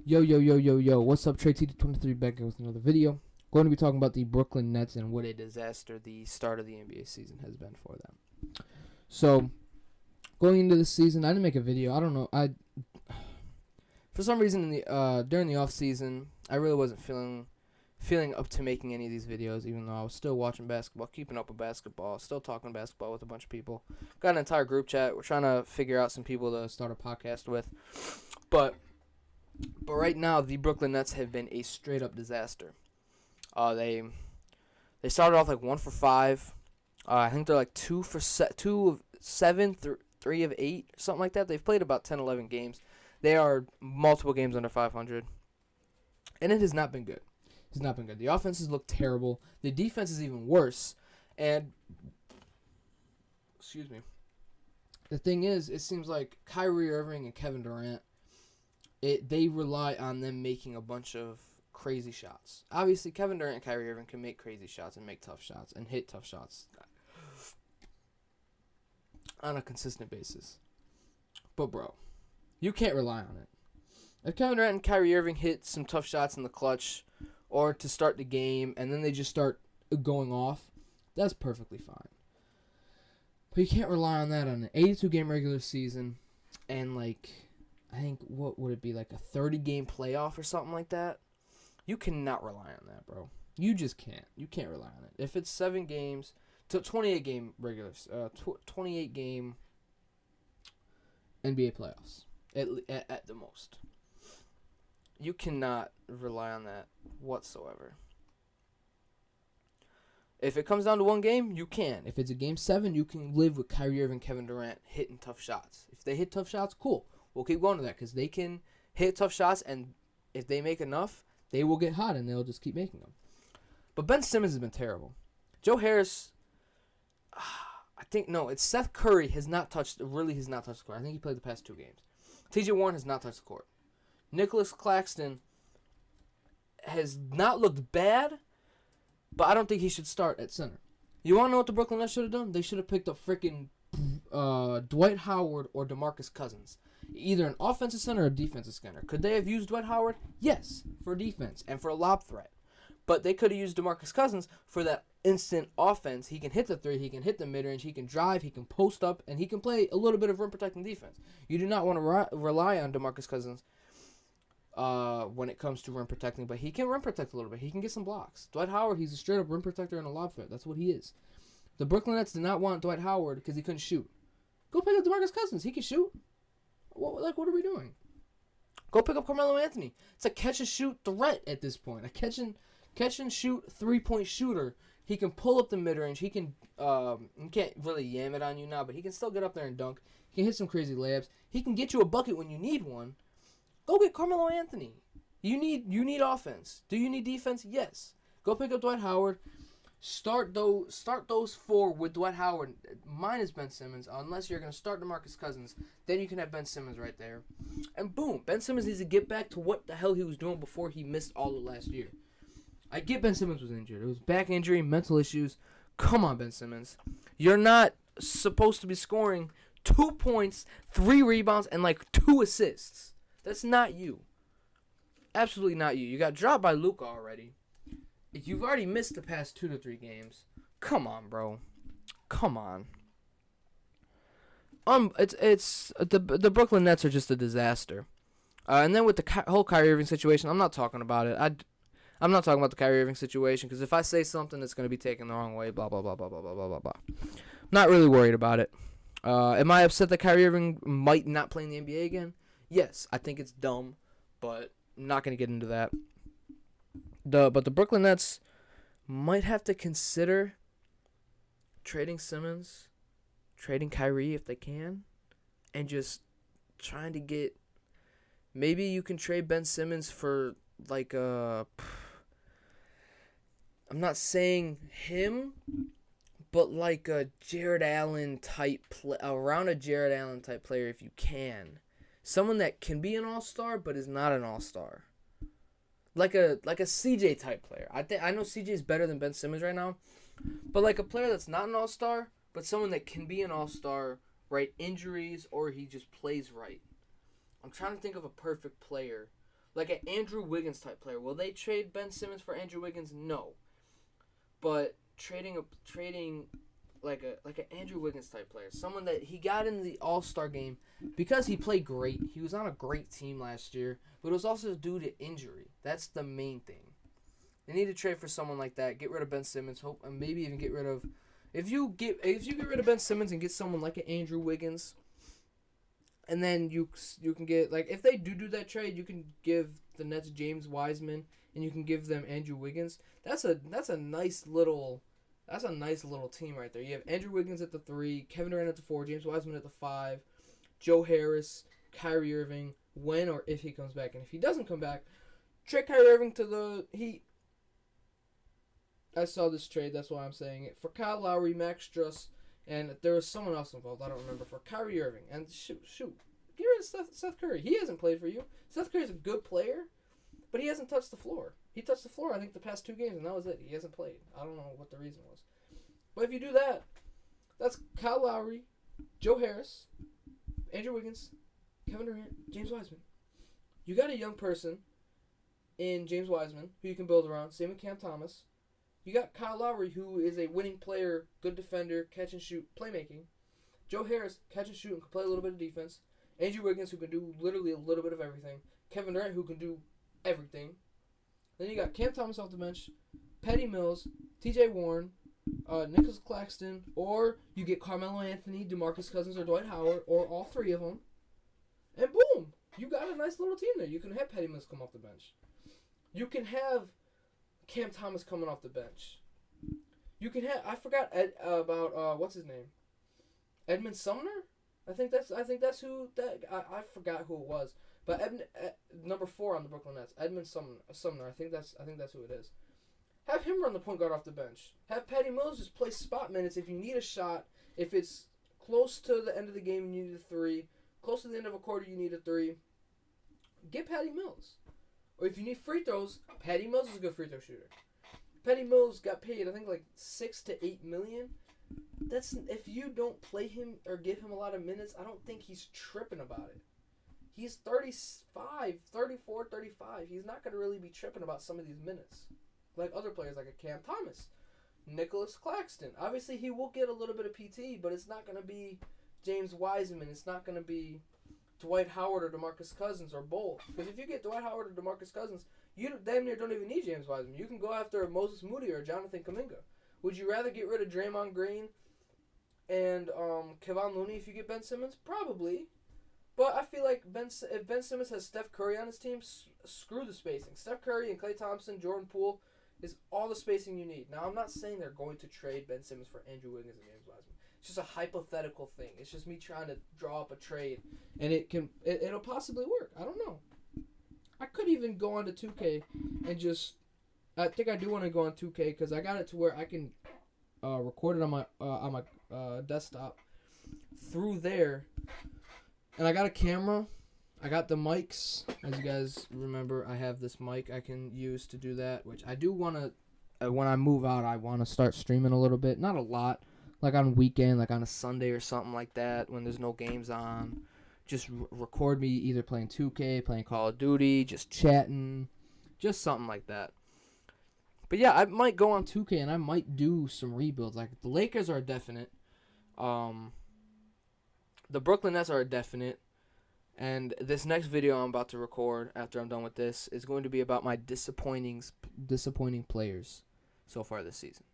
Yo, what's up? Trey T23 back with another video. Going to be talking about the Brooklyn Nets and what a disaster the start of the NBA season has been for them. So, going into the season, I didn't make a video. I don't know. For some reason during the off season, I really wasn't feeling up to making any of these videos, even though I was still watching basketball, keeping up with basketball, still talking basketball with a bunch of people. Got an entire group chat. We're trying to figure out some people to start a podcast with. But right now, the Brooklyn Nets have been a straight-up disaster. They started off like 1 for 5. I think they're like 2 of 7, 3 of 8, something like that. They've played about 10, 11 games. They are multiple games under 500. And it has not been good. It's not been good. The offenses look terrible. The defense is even worse. And, excuse me. The thing is, it seems like Kyrie Irving and Kevin Durant, they rely on them making a bunch of crazy shots. Obviously, Kevin Durant and Kyrie Irving can make crazy shots and make tough shots and hit tough shots on a consistent basis. But, bro, you can't rely on it. If Kevin Durant and Kyrie Irving hit some tough shots in the clutch or to start the game and then they just start going off, that's perfectly fine. But you can't rely on that on an 82-game regular season and, like, I think, what would it be, like a 30-game playoff or something like that? You cannot rely on that, bro. You just can't. You can't rely on it. If it's 7 games to 28-game regular, 28-game NBA playoffs at the most, you cannot rely on that whatsoever. If it comes down to one game, you can. If it's a game 7, you can live with Kyrie Irving, Kevin Durant hitting tough shots. If they hit tough shots, cool. We'll keep going to that because they can hit tough shots, and if they make enough, they will get hot, and they'll just keep making them. But Ben Simmons has been terrible. Joe Harris, it's Seth Curry has not touched the court. I think he played the past 2 games. T.J. Warren has not touched the court. Nicholas Claxton has not looked bad, but I don't think he should start at center. You want to know what the Brooklyn Nets should have done? They should have picked up freaking Dwight Howard or DeMarcus Cousins. Either an offensive center or a defensive center. Could they have used Dwight Howard? Yes, for defense and for a lob threat. But they could have used DeMarcus Cousins for that instant offense. He can hit the 3, he can hit the mid-range, he can drive, he can post up, and he can play a little bit of rim-protecting defense. You do not want to rely on DeMarcus Cousins when it comes to rim protecting, but he can rim protect a little bit. He can get some blocks. Dwight Howard, he's a straight-up rim protector and a lob threat. That's what he is. The Brooklyn Nets did not want Dwight Howard because he couldn't shoot. Go pick up DeMarcus Cousins. He can shoot. What are we doing? Go pick up Carmelo Anthony. It's a catch-and-shoot threat at this point. A catch-and-shoot three-point shooter. He can pull up the mid-range. He can't really yam it on you now, but he can still get up there and dunk. He can hit some crazy layups. He can get you a bucket when you need one. Go get Carmelo Anthony. You need offense. Do you need defense? Yes. Go pick up Dwight Howard. Start those 4 with Dwight Howard minus Ben Simmons, unless you're going to start DeMarcus Cousins. Then you can have Ben Simmons right there. And boom, Ben Simmons needs to get back to what the hell he was doing before he missed all of last year. I get Ben Simmons was injured. It was back injury, mental issues. Come on, Ben Simmons. You're not supposed to be scoring 2 points, 3 rebounds, and like 2 assists. That's not you. Absolutely not you. You got dropped by Luka already. You've already missed the past 2 to 3 games. Come on, bro. Come on. It's the Brooklyn Nets are just a disaster. And then with the whole Kyrie Irving situation, I'm not talking about it. I'm not talking about the Kyrie Irving situation because if I say something, it's going to be taken the wrong way. Blah blah blah blah blah blah blah blah blah. Not really worried about it. Am I upset that Kyrie Irving might not play in the NBA again? Yes, I think it's dumb, but I'm not going to get into that. But the Brooklyn Nets might have to consider trading Simmons, trading Kyrie if they can, and just trying to get. Maybe you can trade Ben Simmons for like a. I'm not saying him, but like a Jared Allen type around a Jared Allen type player if you can, someone that can be an all-star but is not an all-star. Like a CJ type player. I know CJ is better than Ben Simmons right now, but like a player that's not an all-star, but someone that can be an all-star, right? Injuries or he just plays right. I'm trying to think of a perfect player. like an Andrew Wiggins type player. Will they trade Ben Simmons for Andrew Wiggins? No. But trading like an Andrew Wiggins type player, someone that he got in the All-Star game because he played great. He was on a great team last year, but it was also due to injury. That's the main thing. They need to trade for someone like that. Get rid of Ben Simmons. Hope and maybe even get rid of if you get rid of Ben Simmons and get someone like an Andrew Wiggins, and then you can get like if they do that trade, you can give the Nets James Wiseman and you can give them Andrew Wiggins. That's a nice little team right there. You have Andrew Wiggins at the 3, Kevin Durant at the 4, James Wiseman at the 5, Joe Harris, Kyrie Irving when or if he comes back, and if he doesn't come back, trade Kyrie Irving to the Heat. I saw this trade, that's why I'm saying it. For Kyle Lowry, Max Struss, and there was someone else involved, I don't remember, for Kyrie Irving. And shoot, get rid of Seth Curry. He hasn't played for you. Seth Curry's a good player, but he hasn't touched the floor. He touched the floor, I think, the past 2 games, and that was it. He hasn't played. I don't know what the reason was. But if you do that, that's Kyle Lowry, Joe Harris, Andrew Wiggins, Kevin Durant, James Wiseman. You got a young person in James Wiseman who you can build around. Same with Cam Thomas. You got Kyle Lowry, who is a winning player, good defender, catch and shoot, playmaking. Joe Harris, catch and shoot and can play a little bit of defense. Andrew Wiggins, who can do literally a little bit of everything. Kevin Durant, who can do everything. Then you got Cam Thomas off the bench, Patty Mills, T.J. Warren, Nicholas Claxton, or you get Carmelo Anthony, DeMarcus Cousins, or Dwight Howard, or all 3 of them. And boom, you got a nice little team there. You can have Patty Mills come off the bench. You can have Cam Thomas coming off the bench. You can have about what's his name? Edmund Sumner? I think that's who that I forgot who it was. But number 4 on the Brooklyn Nets, Edmund Sumner. I think that's who it is. Have him run the point guard off the bench. Have Patty Mills just play spot minutes if you need a shot. If it's close to the end of the game, you need a 3. Close to the end of a quarter, you need a 3. Get Patty Mills. Or if you need free throws, Patty Mills is a good free throw shooter. Patty Mills got paid, I think, like $6 to $8 million. That's if you don't play him or give him a lot of minutes, I don't think he's tripping about it. He's 35, 34, 35. He's not going to really be tripping about some of these minutes. Like other players like a Cam Thomas, Nicholas Claxton. Obviously, he will get a little bit of PT, but it's not going to be James Wiseman. It's not going to be Dwight Howard or DeMarcus Cousins or both. Because if you get Dwight Howard or DeMarcus Cousins, you damn near don't even need James Wiseman. You can go after Moses Moody or Jonathan Kuminga. Would you rather get rid of Draymond Green and Kevon Looney if you get Ben Simmons? Probably. But I feel like if Ben Simmons has Steph Curry on his team, screw the spacing. Steph Curry and Klay Thompson, Jordan Poole is all the spacing you need. Now, I'm not saying they're going to trade Ben Simmons for Andrew Wiggins and James Wiseman. It's just a hypothetical thing. It's just me trying to draw up a trade, and it'll possibly work. I don't know. I could even go on to 2K and just. I think I do want to go on 2K because I got it to where I can record it on my desktop through there, and I got a camera. I got the mics. As you guys remember, I have this mic I can use to do that, which I do want to. When I move out, I want to start streaming a little bit. Not a lot. Like on a weekend, like on a Sunday or something like that, when there's no games on. Just record me either playing 2K, playing Call of Duty, just chatting. Just something like that. But yeah, I might go on 2K and I might do some rebuilds. Like the Lakers are definite. The Brooklyn Nets are definite. And this next video I'm about to record after I'm done with this is going to be about my disappointing players so far this season.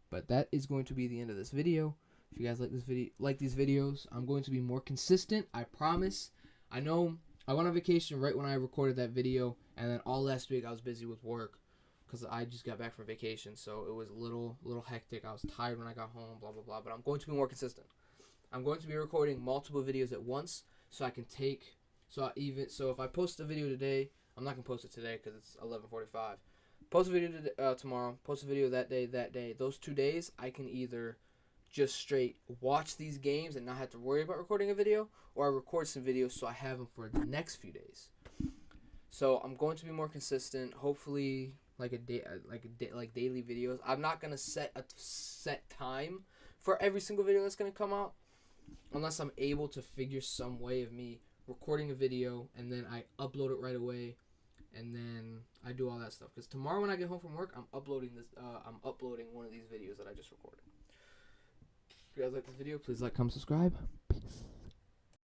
But that is going to be the end of this video. If you guys like these videos, I'm going to be more consistent. I promise. I know I went on vacation right when I recorded that video, and then all last week I was busy with work because I just got back from vacation, so it was a little hectic. I was tired when I got home, blah blah blah. But I'm going to be more consistent. I'm going to be recording multiple videos at once, so I can take. So if I post a video today, I'm not gonna post it today because it's 11:45. Post a video tomorrow. Post a video that day. Those 2 days, I can either just straight watch these games and not have to worry about recording a video, or I record some videos so I have them for the next few days. So I'm going to be more consistent. Hopefully, like daily videos. I'm not gonna set a set time for every single video that's gonna come out, unless I'm able to figure some way of me recording a video and then I upload it right away, and then I do all that stuff. Because tomorrow when I get home from work, I'm uploading this. I'm uploading one of these videos that I just recorded. If you guys like this video, please like, comment, subscribe. Peace.